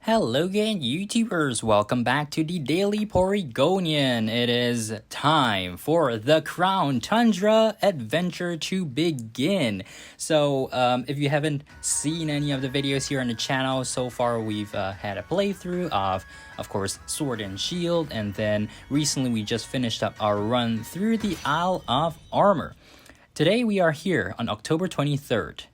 Hello again, YouTubers! Welcome back to the Daily Porygonian. It is time for the Crown Tundra adventure to begin. So, if you haven't seen any of the videos here on the channel, so far we've had a playthrough of course, Sword and Shield, and then recently we just finished up our run through the Isle of Armor. Today we are here on October 23rd,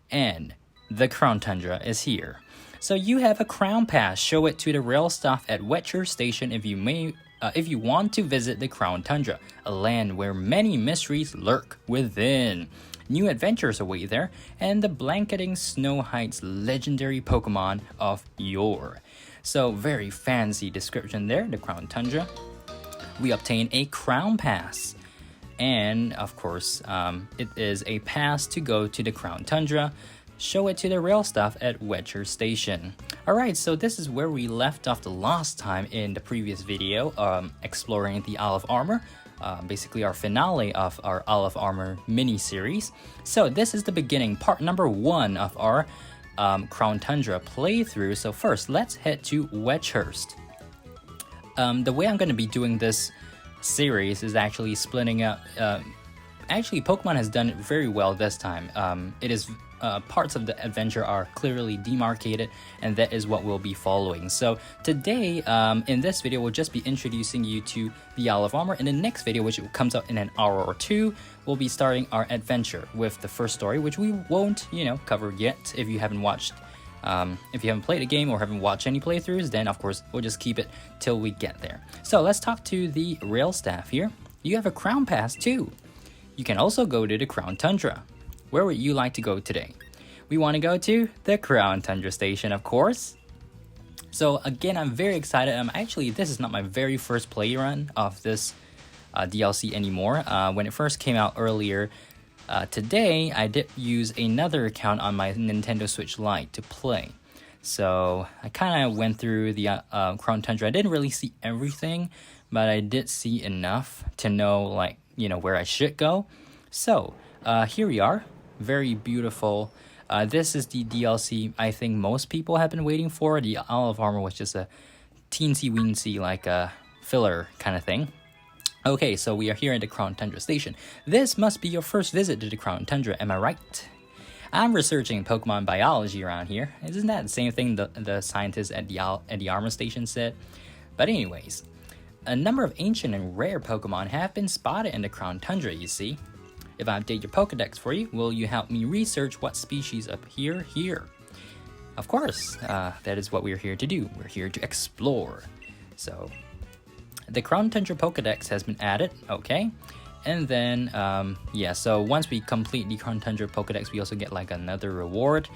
and the Crown Tundra is here. So you have a crown pass. Show it to the rail staff at Wetcher Station if you want to visit the Crown Tundra, a land where many mysteries lurk within. New adventures await there, and the blanketing snow hides legendary Pokemon of yore. So very fancy description there, the Crown Tundra. We obtain a crown pass. And of course, it is a pass to go to the Crown Tundra. Show it to the rail staff at Wetcher Station. Alright, so this is where we left off the last time in the previous video, exploring the Isle of Armor, basically our finale of our Isle of Armor mini-series. So this is the beginning, part number 1 of our Crown Tundra playthrough. So first, let's head to Wedgehurst. The way I'm going to be doing this series is actually splitting up. Actually, Pokemon has done it very well this time. It is parts of the adventure are clearly demarcated, and that is what we'll be following. So today, in this video, we'll just be introducing you to the Isle of Armor. In the next video, which comes out in an hour or two, we'll be starting our adventure with the first story, which we won't, cover yet. If you haven't watched, if you haven't played the game or haven't watched any playthroughs, then of course we'll just keep it till we get there. So let's talk to the rail staff here. You have a crown pass too. You can also go to the Crown Tundra. Where would you like to go today? We want to go to the Crown Tundra Station, of course. So again, I'm very excited. Actually, this is not my very first play run of this DLC anymore. When it first came out earlier today, I did use another account on my Nintendo Switch Lite to play. So I kind of went through the Crown Tundra. I didn't really see everything, but I did see enough to know, where I should go. So here we are. Very beautiful. This is the DLC I think most people have been waiting for. The Isle of Armor was just a teensy-weensy, filler kind of thing. Okay, so we are here at the Crown Tundra Station. This must be your first visit to the Crown Tundra, am I right? I'm researching Pokemon biology around here. Isn't that the same thing the scientists at the Armor Station said? But anyways, a number of ancient and rare Pokemon have been spotted in the Crown Tundra, you see. If I update your Pokedex for you, will you help me research what species appear here? Of course, that is what we're here to do. We're here to explore. So, the Crown Tundra Pokedex has been added, okay. And then, so once we complete the Crown Tundra Pokedex, we also get another reward.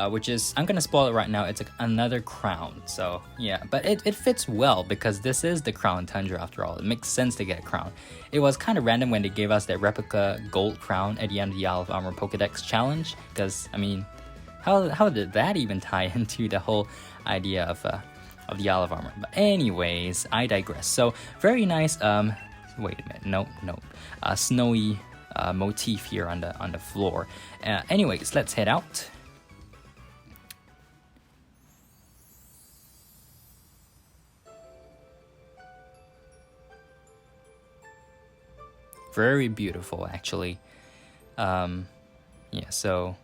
Which is, I'm gonna spoil it right now, it's another crown. So yeah, but it fits well because this is the Crown Tundra after all. It makes sense to get a crown. It was kind of random when they gave us that replica gold crown at the end of the Isle of Armor Pokedex challenge, because I mean, how did that even tie into the whole idea of the Isle of Armor? But anyways, I digress. So very nice. Wait a minute, nope. Snowy motif here on the floor. Anyways, let's head out. Very beautiful, actually. So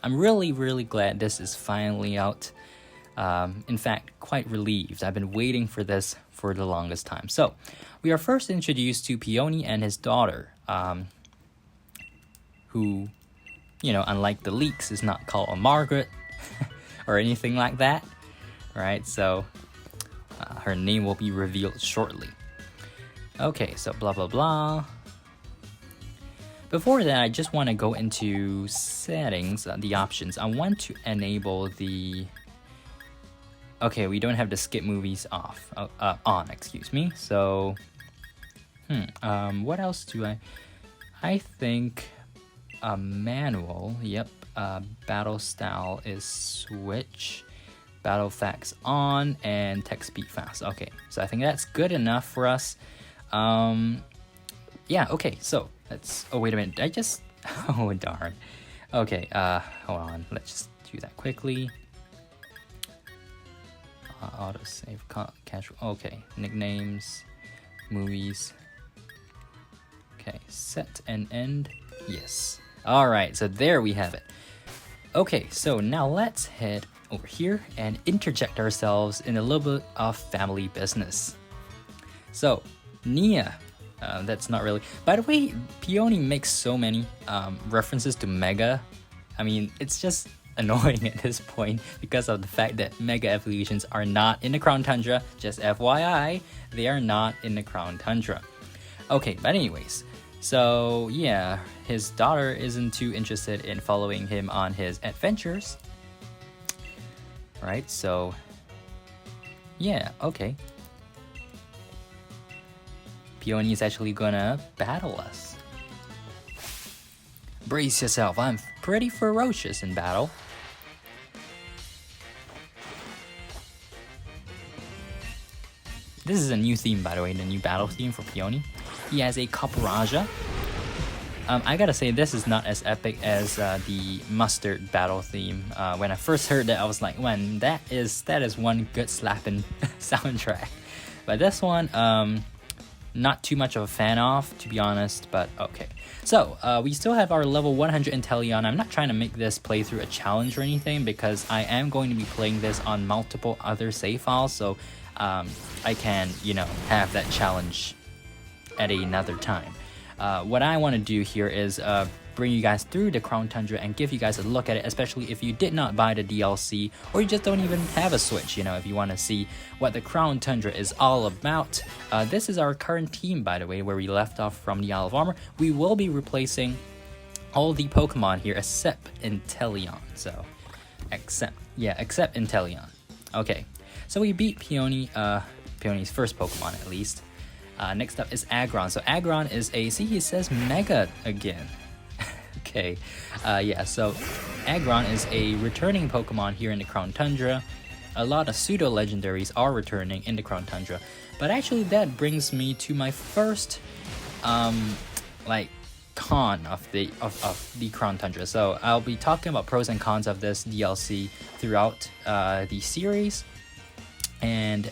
I'm really glad this is finally out. In fact, quite relieved. I've been waiting for this for the longest time. So we are first introduced to Peony and his daughter, who, unlike the leaks, is not called Margaret or anything like that. Right? So her name will be revealed shortly. Okay, so blah blah blah. Before that, I just want to go into settings, the options. I want to enable the... Okay, we don't have the skip movies on, excuse me. So, what else do I think manual, yep, battle style is switch, battle facts on, and text speed fast. Okay, so I think that's good enough for us. Okay, so let's, oh wait a minute, oh darn. Okay, hold on, let's just do that quickly. Autosave, casual. Okay, nicknames, movies. Okay, set and end. Yes. All right, so there we have it. Okay, so now let's head over here and interject ourselves in a little bit of family business. So, Nia, that's not really. By the way, Peony makes so many references to Mega. I mean, it's just annoying at this point because of the fact that Mega Evolutions are not in the Crown Tundra. Just FYI, they are not in the Crown Tundra. Okay, but anyways, so yeah, his daughter isn't too interested in following him on his adventures. Right, so yeah, okay. Peony is actually gonna battle us. Brace yourself, I'm pretty ferocious in battle. This is a new theme, by the way, the new battle theme for Peony. He has a Caparaja. I gotta say, this is not as epic as the Mustard battle theme. When I first heard that, I was like, man, that is one good slapping soundtrack. But this one, not too much of a fan of, to be honest, but okay. So, we still have our level 100 Inteleon. I'm not trying to make this playthrough a challenge or anything, because I am going to be playing this on multiple other save files, so I can, have that challenge at another time. What I want to do here is bring you guys through the Crown Tundra and give you guys a look at it, especially if you did not buy the DLC or you just don't even have a Switch, if you want to see what the Crown Tundra is all about. This is our current team, by the way, where we left off from the Isle of Armor. We will be replacing all the Pokemon here except Inteleon. So, except Inteleon. Okay, so we beat Peony's first Pokemon at least. Next up is Agron. So Agron is he says Mega again. Okay, so Agron is a returning Pokemon here in the Crown Tundra. A lot of pseudo-legendaries are returning in the Crown Tundra. But actually that brings me to my first, con of the Crown Tundra. So I'll be talking about pros and cons of this DLC throughout the series. And,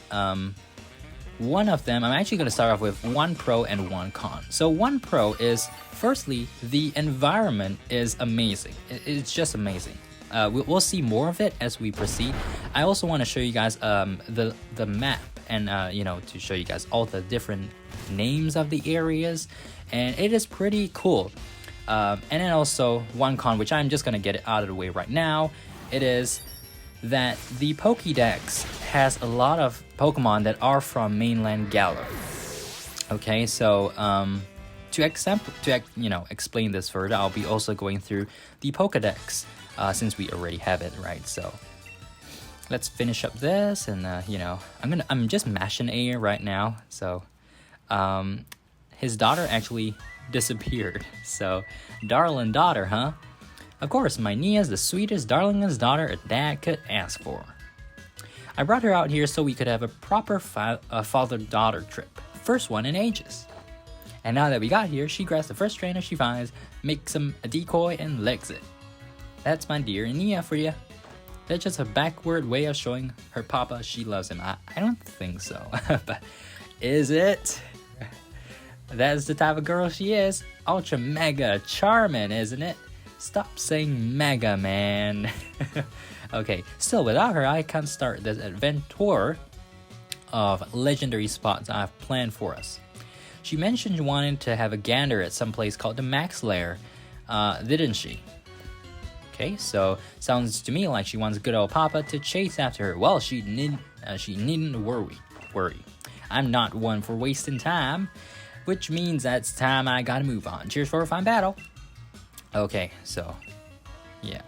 one of them, I'm actually going to start off with one pro and one con. So one pro is, firstly, the environment is amazing. It's just amazing. We'll see more of it as we proceed. I also want to show you guys the map and, to show you guys all the different names of the areas. And it is pretty cool. And then also one con, which I'm just going to get it out of the way right now. It is that the Pokedex has a lot of Pokemon that are from mainland Galar. Okay, so to explain this further, I'll be also going through the Pokedex since we already have it, right? So let's finish up this, and I'm just mashing A right now. So his daughter actually disappeared. So darling daughter, huh? Of course, my Nia's the sweetest, darlingest daughter a dad could ask for. I brought her out here so we could have a proper father-daughter trip. First one in ages. And now that we got here, she grabs the first trainer she finds, makes him a decoy, and legs it. That's my dear Nia for you. That's just a backward way of showing her papa she loves him. I don't think so, but is it? That's the type of girl she is. Ultra mega charming, isn't it? Stop saying mega, man. Okay, still without her, I can't start this adventure of legendary spots I've planned for us. She mentioned wanting to have a gander at some place called the Max Lair, didn't she? Okay, so sounds to me like she wants good old Papa to chase after her. Well, she needn't worry. I'm not one for wasting time, which means that's time I gotta move on. Cheers for a fine battle. Okay, so, yeah,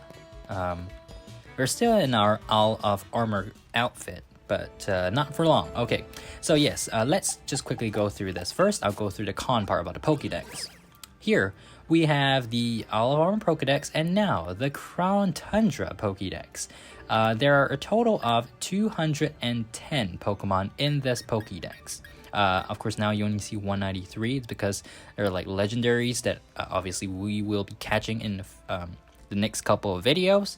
we're still in our Isle of Armor outfit, but not for long. Okay, so yes, let's just quickly go through this. First, I'll go through the con part about the Pokedex. Here, we have the Isle of Armor Pokedex, and now the Crown Tundra Pokedex. There are a total of 210 Pokemon in this Pokedex. Of course, now you only see 193. It's because they're like legendaries that obviously we will be catching in the next couple of videos.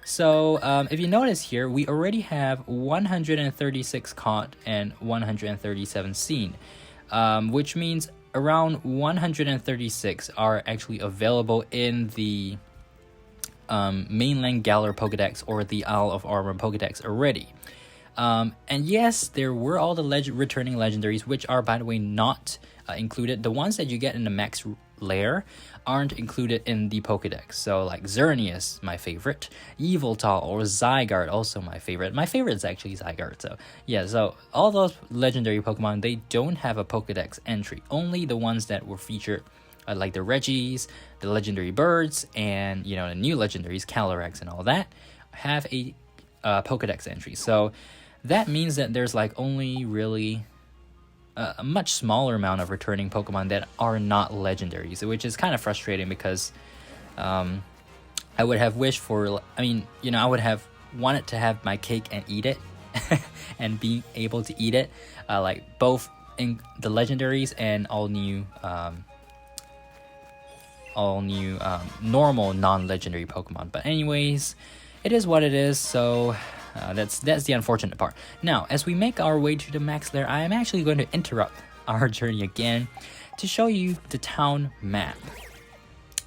So if you notice here, we already have 136 caught and 137 seen, which means around 136 are actually available in the mainland Galar Pokedex or the Isle of Armor Pokedex already. And yes, there were all the returning legendaries, which are, by the way, not included. The ones that you get in the max layer aren't included in the Pokedex. So like Xerneas, my favorite, Yveltal or Zygarde, also my favorite. My favorite is actually Zygarde. So yeah, so all those legendary Pokemon, they don't have a Pokedex entry. Only the ones that were featured, like the Regis, the legendary birds, and the new legendaries, Calyrex and all that, have a Pokedex entry. So that means that there's like only really a much smaller amount of returning Pokemon that are not legendaries, which is kind of frustrating because I would have wished for, I would have wanted to have my cake and eat it and being able to eat it, like both in the legendaries and all new normal non-legendary Pokemon. But anyways, it is what it is, so that's the unfortunate part. Now, as we make our way to the max lair, I am actually going to interrupt our journey again to show you the town map.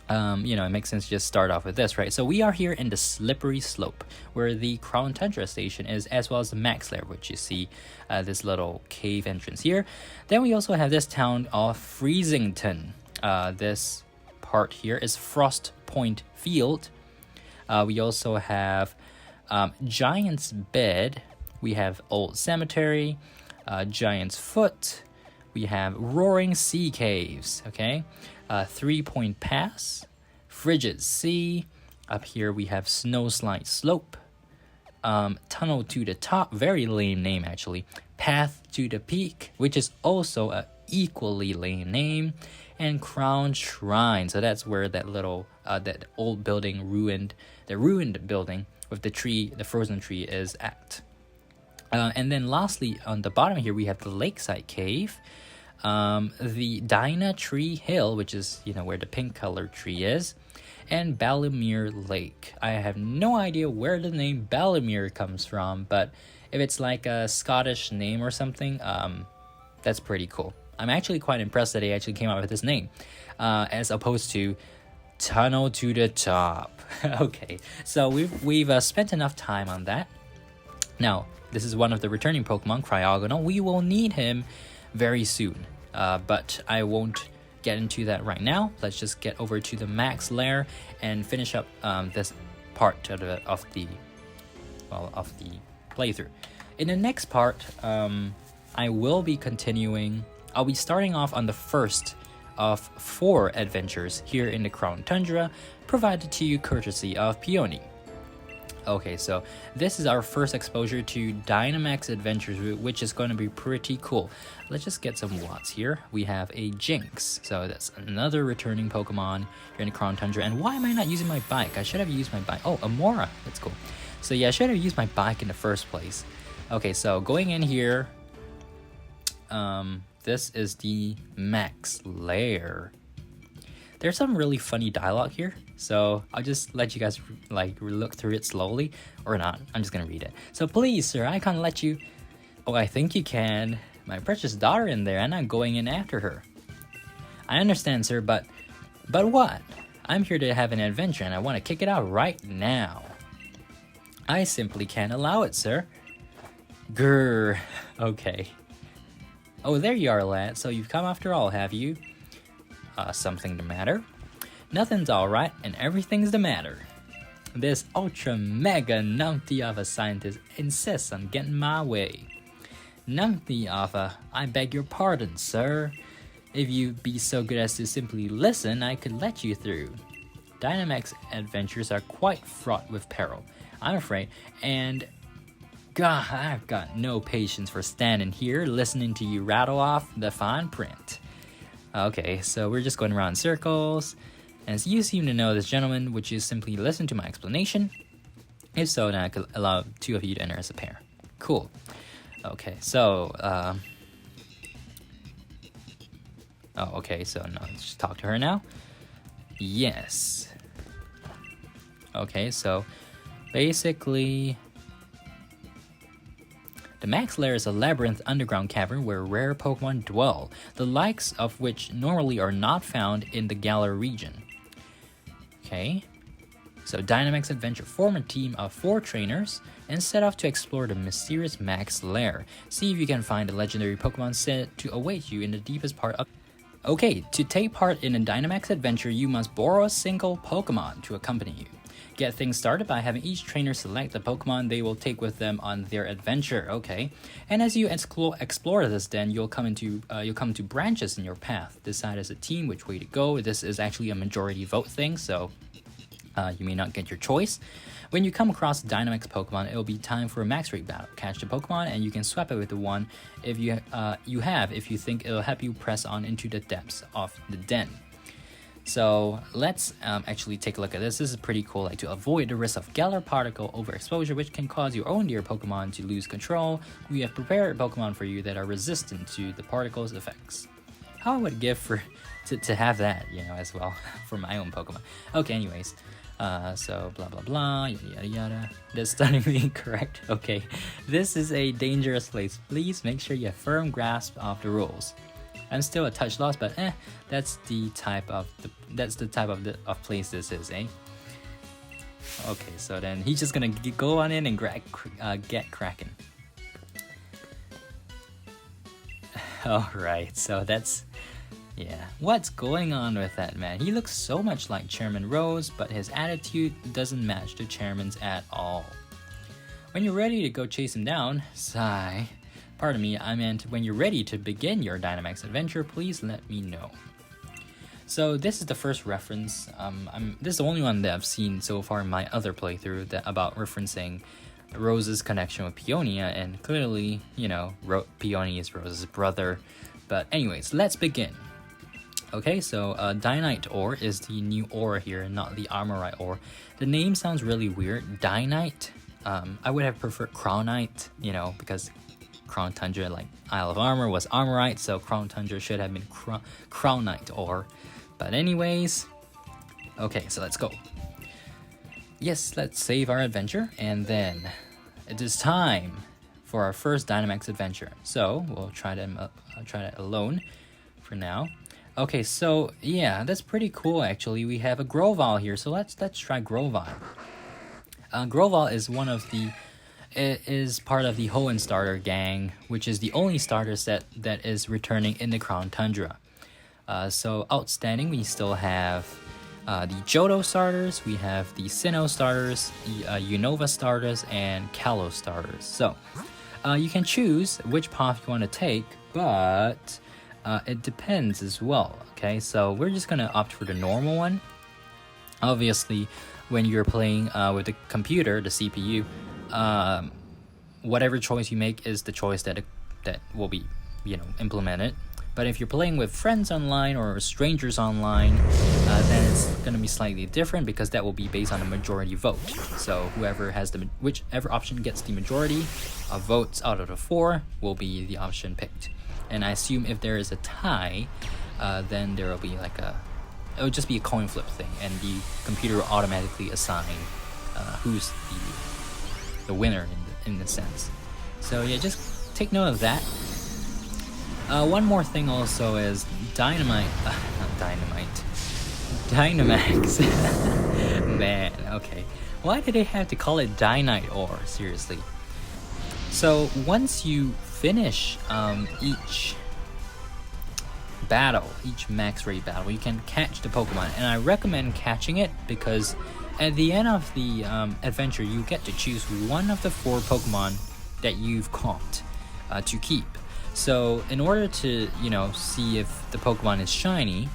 It makes sense to just start off with this, right? So we are here in the Slippery Slope, where the Crown Tundra station is, as well as the max lair, which you see this little cave entrance here. Then we also have this town of Freezington. This part here is Frost Point Field. We also have Giant's Bed, we have Old Cemetery, Giant's Foot, we have Roaring Sea Caves, okay? 3 Point Pass, Frigid Sea, up here we have Snowslide Slope, Tunnel to the Top, very lame name actually, Path to the Peak, which is also a equally lame name, and Crown Shrine. So that's where that little that old building the ruined building with the tree, the frozen tree, is at. And then lastly, on the bottom here, we have the Lakeside Cave, the Dyna Tree Hill, which is where the pink colored tree is, and Balimere Lake. I have no idea where the name Balimere comes from, but if it's like a Scottish name or something, that's pretty cool. I'm actually quite impressed that they actually came up with this name, as opposed to Tunnel to the Top. Okay, so we've spent enough time on that. Now, this is one of the returning Pokemon, Cryogonal. We will need him very soon, but I won't get into that right now. Let's just get over to the max lair and finish up this part of the playthrough. In the next part, I will be continuing. I'll be starting off on the first of 4 adventures here in the Crown Tundra, provided to you courtesy of Peony. Okay, so this is our first exposure to Dynamax Adventures, which is going to be pretty cool. Let's just get some watts here. We have a Jinx, so that's another returning Pokemon here in the Crown Tundra. And why am I not using my bike? I should have used my bike. Oh, Amora, that's cool. So yeah, I should have used my bike in the first place. Okay, so going in here, this is the max lair. There's some really funny dialogue here, so I'll just let you guys look through it slowly, or not. I'm just gonna read it. So please, sir, I can't let you. Oh, I think you can. My precious daughter in there, and I'm going in after her. I understand, sir, but what? I'm here to have an adventure, and I want to kick it out right now. I simply can't allow it, sir. Grr. Okay. Oh, there you are, lad. So you've come after all, have you? Something the matter? Nothing's alright, and everything's the matter. This ultra mega numpty of a scientist insists on getting my way. Numpty of a, I beg your pardon, sir. If you'd be so good as to simply listen, I could let you through. Dynamax adventures are quite fraught with peril, I'm afraid, and God, I've got no patience for standing here listening to you rattle off the fine print. Okay, so we're just going around in circles. As you seem to know this gentleman, would you simply listen to my explanation? If so, then I could allow 2 of you to enter as a pair. Cool. Okay, so, oh, okay, so no, let's just talk to her now. Yes. Okay, so Basically, the Max Lair is a labyrinth underground cavern where rare Pokemon dwell, the likes of which normally are not found in the Galar region. Okay, so Dynamax Adventure, form a team of 4 trainers and set off to explore the mysterious Max Lair. See if you can find a legendary Pokemon set to await you in the deepest part of... Okay, to take part in a Dynamax Adventure, you must borrow a single Pokemon to accompany you. Get things started by having each trainer select the Pokemon they will take with them on their adventure. Okay, and as you explore this, then you'll come to branches in your path. Decide as a team which way to go. This is actually a majority vote thing, so you may not get your choice. When you come across a Dynamax Pokemon, it will be time for a max rate battle. Catch the Pokemon and you can swap it with the one if you think it'll help you press on into the depths of the den. So let's actually take a look at this. This is pretty cool. Like, to avoid the risk of Galar particle overexposure, which can cause your own dear Pokemon to lose control, we have prepared Pokemon for you that are resistant to the particle's effects. How I would give to have that, as well for my own Pokemon. Okay, anyways. So blah blah blah, yada yada. That's stunningly incorrect. Okay, this is a dangerous place. Please make sure you have firm grasp of the rules. I'm still a touch lost, but that's the type of place this is, eh? Okay, so then he's just gonna go on in and get cracking. Alright, so that's... yeah, what's going on with that man? He looks so much like Chairman Rose, but his attitude doesn't match the chairman's at all. When you're ready to go chase him down, sigh. Pardon me, I meant when you're ready to begin your Dynamax adventure, please let me know. So this is the first reference. This is the only one that I've seen so far in my other playthrough about referencing Rose's connection with Peonia, and clearly, Peonia is Rose's brother. But anyways, let's begin. Okay, so Dynite Ore is the new ore here, not the Armorite ore. The name sounds really weird. Dynite. I would have preferred Crownite, because Crown Tundra, like Isle of Armor, was Armorite, so Crown Tundra should have been Crownite ore. But anyways, okay, so let's go. Yes, let's save our adventure, and then it is time for our first Dynamax adventure. So we'll try that alone for now. Okay, so yeah, that's pretty cool actually. We have a Grovyle here, so let's try Grovyle. Grovyle is part of the Hoenn starter gang, which is the only starter set that is returning in the Crown Tundra. So outstanding, we still have the Johto starters, we have the Sinnoh starters, the Unova starters, and Kalos starters. So you can choose which path you want to take, but it depends as well. Okay, so we're just gonna opt for the normal one. Obviously, when you're playing with the computer, the CPU, whatever choice you make is the choice that will be implemented. But if you're playing with friends online or strangers online, then it's going to be slightly different, because that will be based on a majority vote. So whichever option gets the majority of votes out of the 4 will be the option picked. And I assume if there is a tie, then there will be it would just be a coin flip thing, and the computer will automatically assign who's the winner in the sense. So yeah, just take note of that. One more thing also is Dynamax. Man, okay. Why did they have to call it Dynite Ore? Seriously. So once you finish each max rate battle, you can catch the Pokemon, and I recommend catching it because at the end of the adventure, you get to choose one of the 4 Pokemon that you've caught to keep. So in order to, see if the Pokemon is shiny,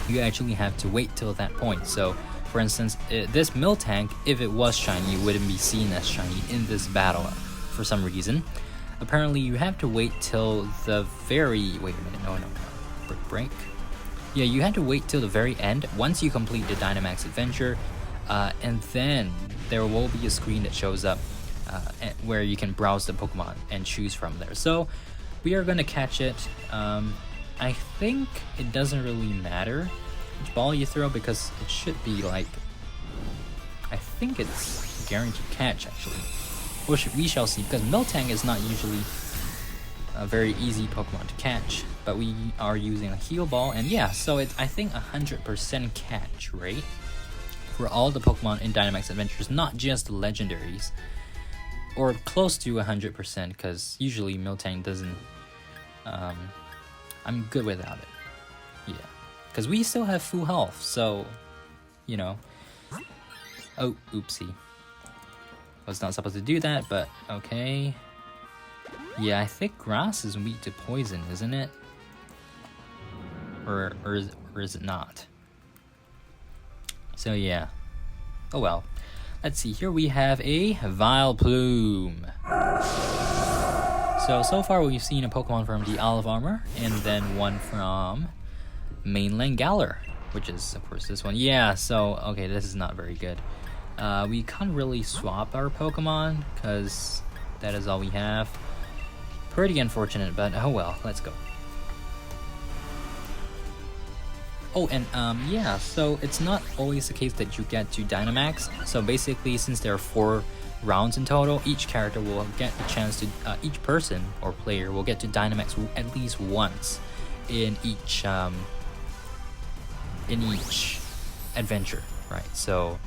you actually have to wait till that point. So for instance, this Miltank, if it was shiny, it wouldn't be seen as shiny in this battle for some reason. Apparently you have to wait till the very... wait a minute, no. Break. Yeah, you have to wait till the very end once you complete the Dynamax adventure, and then there will be a screen that shows up where you can browse the Pokemon and choose from there. So we are going to catch it. I think it doesn't really matter which ball you throw, because it should be like... I think it's guaranteed catch actually. We shall see, because Miltank is not usually a very easy Pokemon to catch, but we are using a heal ball, and yeah, so it's I think 100% catch rate for all the Pokemon in Dynamax Adventures, not just the legendaries, or close to 100%, because usually Miltank doesn't. I'm good without it. Yeah, because we still have full health, so you know. Oh, oopsie. I was not supposed to do that, but okay. Yeah, I think grass is weak to poison, isn't it? Or is it not? So yeah. Oh well. Let's see, here we have a Vileplume. So far we've seen a Pokemon from the Isle of Armor, and then one from Mainland Galar, which is of course this one. Yeah, so okay, this is not very good. We can't really swap our Pokemon, because that is all we have. Pretty unfortunate, but oh well, let's go. Oh, and yeah, so it's not always the case that you get to Dynamax. So basically, since there are 4 rounds in total, each character will get a chance to, each person or player will get to Dynamax at least once in each adventure, right? So,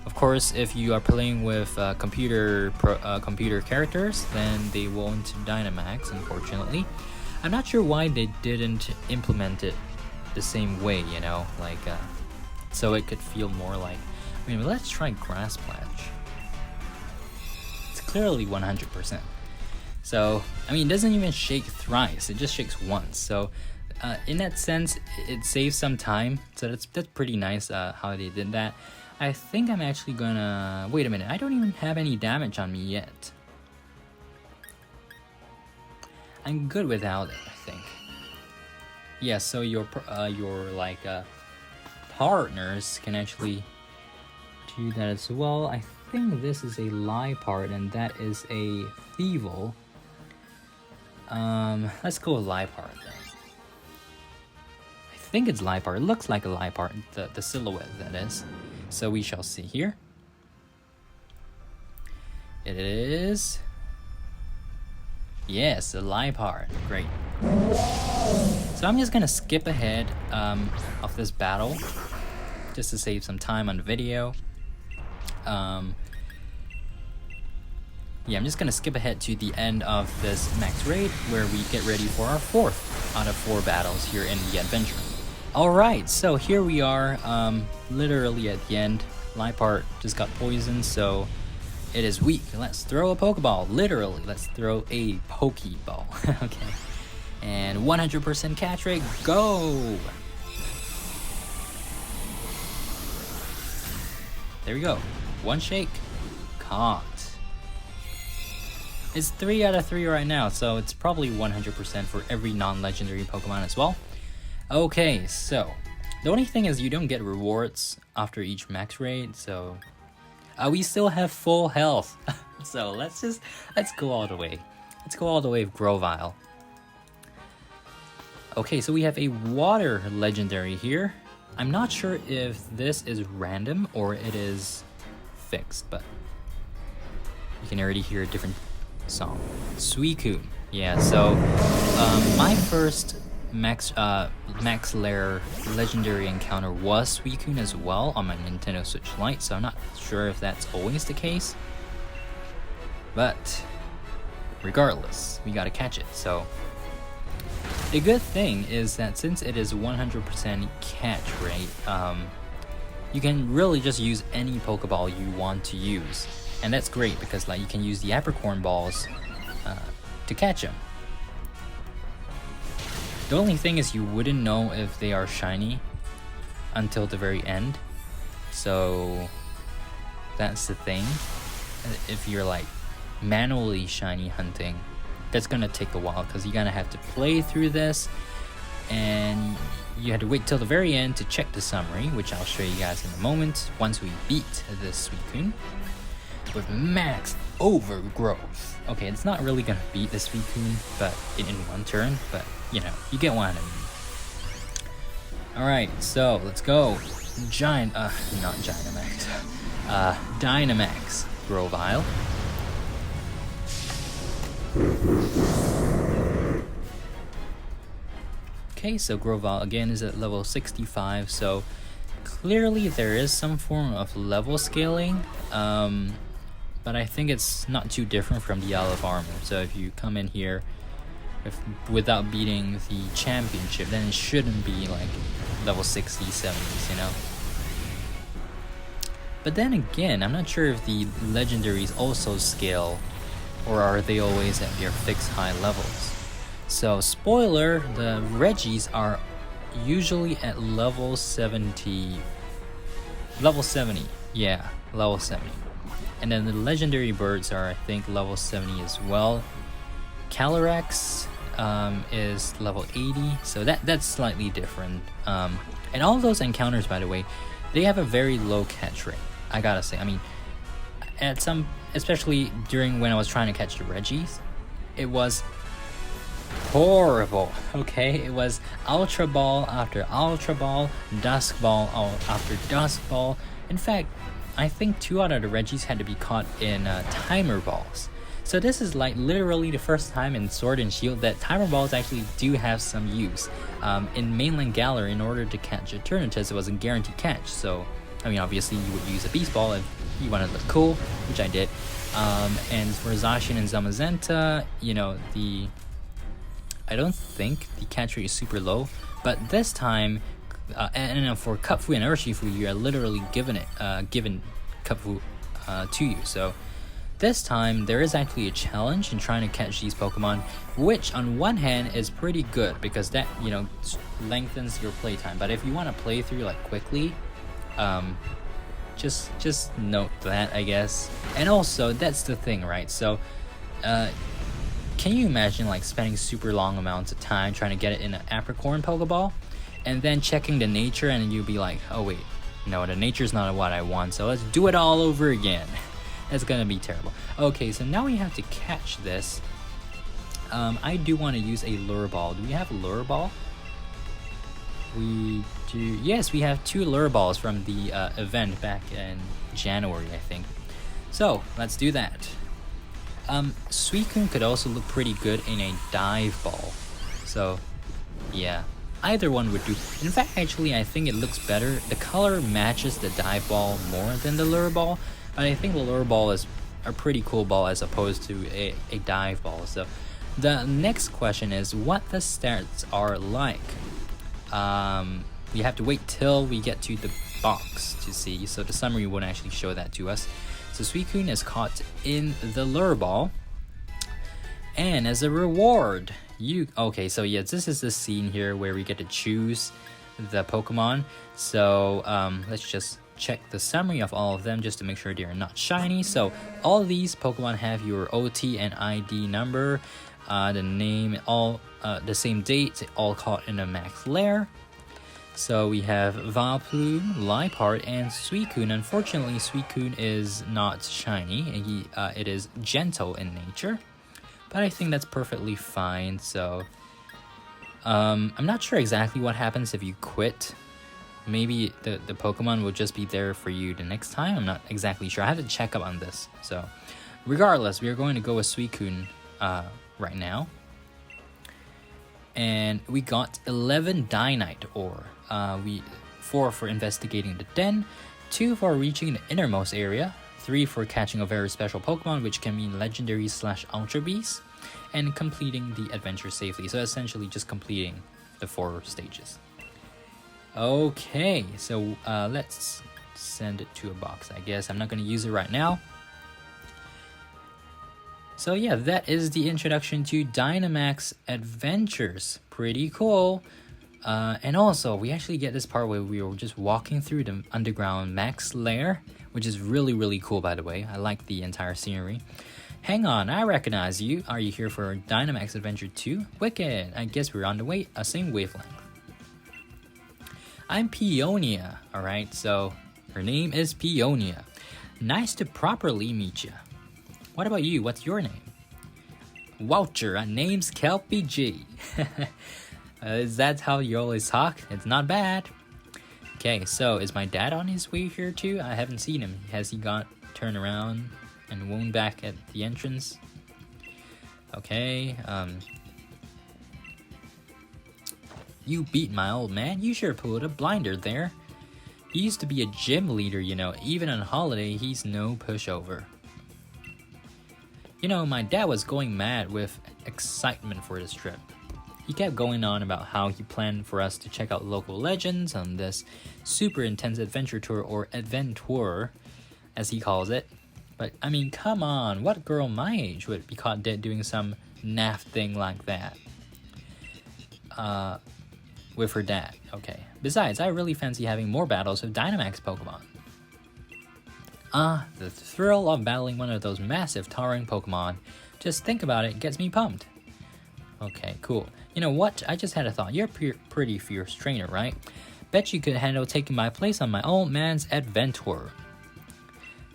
of course, if you are playing with computer characters, then they won't Dynamax, unfortunately. I'm not sure why they didn't implement it the same way, you know, like so it could feel more like. I mean, let's try Grass Pledge. It's clearly 100%. So I mean, it doesn't even shake thrice; it just shakes once. So in that sense, it saves some time. So that's pretty nice how they did that. I think I'm actually gonna wait a minute. I don't even have any damage on me yet. I'm good without it, I think. Yeah, so your like partners can actually do that as well. I think this is a Liepard and that is a Thievul. Let's go with Liepard then. I think it's Liepard. It looks like a Liepard, the silhouette that is. So we shall see here. It is. Yes, a Liepard. Great. So I'm just gonna skip ahead of this battle just to save some time on the video. Yeah, I'm just gonna skip ahead to the end of this max raid where we get ready for our 4th out of 4 battles here in the adventure. Alright, so here we are, literally at the end. Liepard just got poisoned, so it is weak. Let's throw a Pokeball. Literally, let's throw a Pokeball. Okay. And 100% catch rate, go! There we go. One shake, caught. It's 3 out of 3 right now, so it's probably 100% for every non-legendary Pokemon as well. Okay, so the only thing is you don't get rewards after each max raid, so we still have full health. So let's go all the way. Let's go all the way with Grovyle. Okay, so we have a water legendary here. I'm not sure if this is random or it is fixed, but you can already hear a different song. Suicune. Yeah, so my first max lair legendary encounter was Suicune as well on my Nintendo Switch Lite, so I'm not sure if that's always the case. But regardless, we gotta catch it. So the good thing is that since it is 100% catch rate, you can really just use any Pokeball you want to use. And that's great because like you can use the Apricorn balls to catch them. The only thing is you wouldn't know if they are shiny until the very end. So that's the thing. If you're like manually shiny hunting, that's gonna take a while because you're gonna have to play through this and you have to wait till the very end to check the summary, which I'll show you guys in a moment once we beat this Suicune with max overgrowth. Okay, it's not really gonna beat this Suicune but in one turn, but you know, you get what I mean. Alright, so let's go. Not Dynamax. Dynamax Grovyle. Okay, so Grovyle again is at level 65, so clearly there is some form of level scaling, but I think it's not too different from the Olive Armor. So if you come in here without beating the championship, then it shouldn't be like level 60s, 70s, you know? But then again, I'm not sure if the legendaries also scale, or are they always at their fixed high levels. So spoiler, the Reggies are usually at level 70. Level 70, yeah, level 70. And then the legendary birds are, I think, level 70 as well. Calyrex is level 80, so that's slightly different. And all those encounters, by the way, they have a very low catch rate, I gotta say. I mean, at some, especially during when I was trying to catch the Reggies, it was horrible. Okay, it was Ultra Ball after Ultra Ball, Dusk Ball after Dusk Ball. In fact, I think 2 out of the Reggies had to be caught in timer balls. So this is like literally the first time in Sword and Shield that timer balls actually do have some use. In mainland Galar, in order to catch Eternatus, it was a guaranteed catch. So, I mean, obviously you would use a Beast Ball if you wanted to look cool, which I did. And for Zacian and Zamazenta, you know, I don't think the catch rate is super low, but this time, and for Cupfu and Urshifu, you are literally given Cupfu to you. So this time, there is actually a challenge in trying to catch these Pokemon, which on one hand is pretty good because that, you know, lengthens your playtime. But if you want to play through like quickly, just note that, I guess. And also, that's the thing, right? So, can you imagine like spending super long amounts of time trying to get it in an Apricorn Pokeball, and then checking the nature, and you'll be like, oh wait, no, the nature's not what I want, so let's do it all over again. That's gonna be terrible. Okay, so now we have to catch this. I do want to use a Lure Ball. Do we have a Lure Ball? We do. Yes, we have 2 Lure Balls from the event back in January, I think. So let's do that. Suicune could also look pretty good in a Dive Ball. So yeah, either one would do. In fact, actually, I think it looks better. The color matches the Dive Ball more than the Lure Ball. But I think the Lure Ball is a pretty cool ball as opposed to a Dive Ball. So the next question is what the stats are like. We have to wait till we get to the box to see. So the summary won't actually show that to us. So Suicune is caught in the Lure Ball. And as a reward, okay, so yeah, this is the scene here where we get to choose the Pokemon. So let's just check the summary of all of them just to make sure they are not shiny. So all these Pokemon have your OT and ID number, the name, all the same date, all caught in a max lair. So we have Vileplume, Liepard, and Suicune. Unfortunately, Suicune is not shiny. It is gentle in nature, but I think that's perfectly fine. So I'm not sure exactly what happens if you quit. Maybe the Pokemon will just be there for you the next time. I'm not exactly sure. I have to check up on this. So regardless, we are going to go with Suicune right now. And we got 11 Dynite Ore. 4 for investigating the den, 2 for reaching the innermost area, 3 for catching a very special Pokemon, which can mean legendary / Ultra Beast, and completing the adventure safely. So essentially just completing the 4 stages. Okay, so let's send it to a box, I guess. I'm not going to use it right now. So yeah, that is the introduction to Dynamax Adventures. Pretty cool. And also, we actually get this part where we were just walking through the underground max lair, which is really, really cool, by the way. I like the entire scenery. Hang on, I recognize you. Are you here for Dynamax Adventure 2? Wicked. I guess we're on the same wavelength. I'm Peonia, alright? So, her name is Peonia. Nice to properly meet you. What about you? What's your name? Woucher, name's Kelpie G. Is that how you always talk? It's not bad. Okay, so is my dad on his way here too? I haven't seen him. Has he got turned around and wound back at the entrance? Okay, you beat my old man. You sure pulled a blinder there. He used to be a gym leader, you know. Even on holiday, he's no pushover. You know, my dad was going mad with excitement for this trip. He kept going on about how he planned for us to check out local legends on this super intense adventure tour, or adventure, as he calls it. But, I mean, come on, what girl my age would be caught dead doing some naff thing like that? With her dad, okay. Besides, I really fancy having more battles with Dynamax Pokemon. The thrill of battling one of those massive towering Pokemon. Just think about it, gets me pumped. Okay, cool. You know what? I just had a thought. You're a pretty fierce trainer, right? Bet you could handle taking my place on my old man's adventure.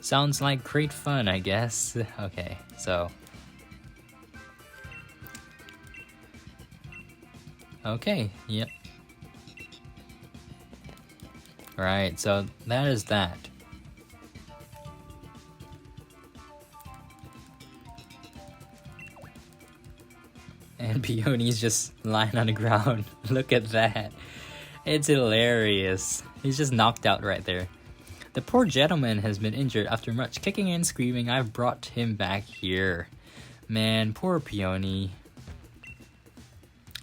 Sounds like great fun, I guess. Okay, so... Okay, yep. Alright, so that is that. And Peony's just lying on the ground. Look at that. It's hilarious. He's just knocked out right there. The poor gentleman has been injured after much kicking and screaming. I've brought him back here. Man, poor Peony.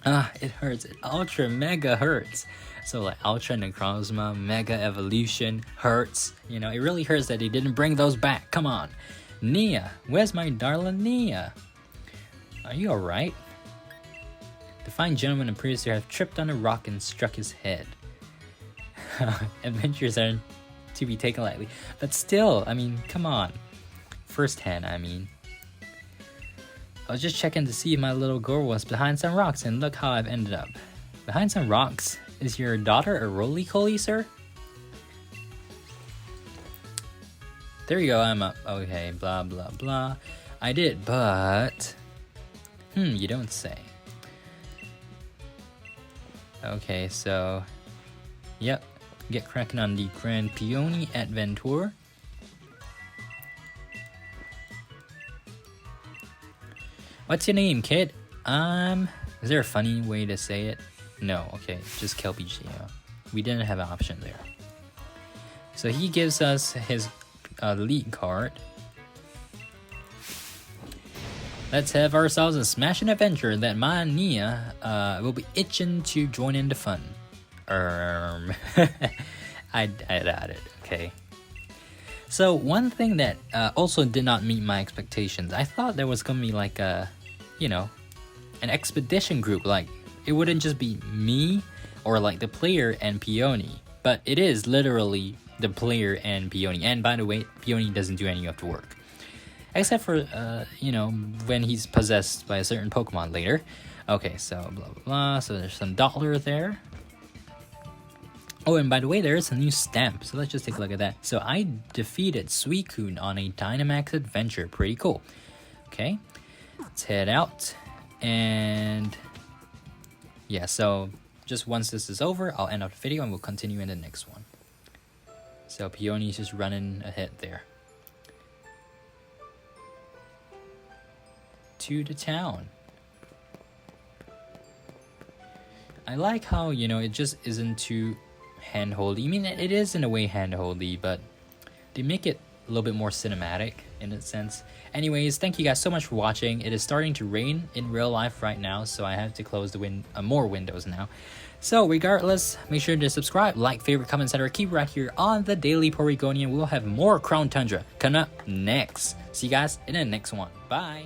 It hurts. It ultra mega hurts. So like Ultra Necrozma, Mega Evolution hurts. You know, it really hurts that they didn't bring those back. Come on. Nia, where's my darling Nia? Are you alright? The fine gentleman appears to have tripped on a rock and struck his head. Adventures aren't to be taken lightly. But still, I mean, come on. First hand, I mean. I was just checking to see if my little girl was behind some rocks, and look how I've ended up. Behind some rocks? Is your daughter a roly-poly, sir? There you go, I'm up. Okay, blah, blah, blah. I did, but... you don't say. Okay, so... Yep, get cracking on the Grand Peony Adventure. What's your name, kid? Is there a funny way to say it? No, okay, just Kelpie. We didn't have an option there. So he gives us his lead card. Let's have ourselves a smashing adventure that my Nia will be itching to join in the fun. I doubt it, okay. So one thing that also did not meet my expectations, I thought there was gonna be like a, you know, an expedition group, like it wouldn't just be me or like the player and Peony, but it is literally the player and Peony. And by the way, Peony doesn't do any of the work. Except for, you know, when he's possessed by a certain Pokemon later. Okay, so blah, blah, blah. So there's some dollar there. Oh, and by the way, there is a new stamp. So let's just take a look at that. So I defeated Suicune on a Dynamax adventure. Pretty cool. Okay, let's head out. And yeah, so just once this is over, I'll end off the video and we'll continue in the next one. So Peony's just running ahead there. To the town. I like how, you know, it just isn't too hand-holdy. I mean, it is in a way hand-holdy, but they make it a little bit more cinematic in a sense. Anyways, thank you guys so much for watching. It is starting to rain in real life right now, so I have to close the more windows now. So regardless, make sure to subscribe, like, favorite, comment, etc. Keep right here on the Daily Porygonian. We'll have more Crown Tundra coming up next. See you guys in the next one. Bye.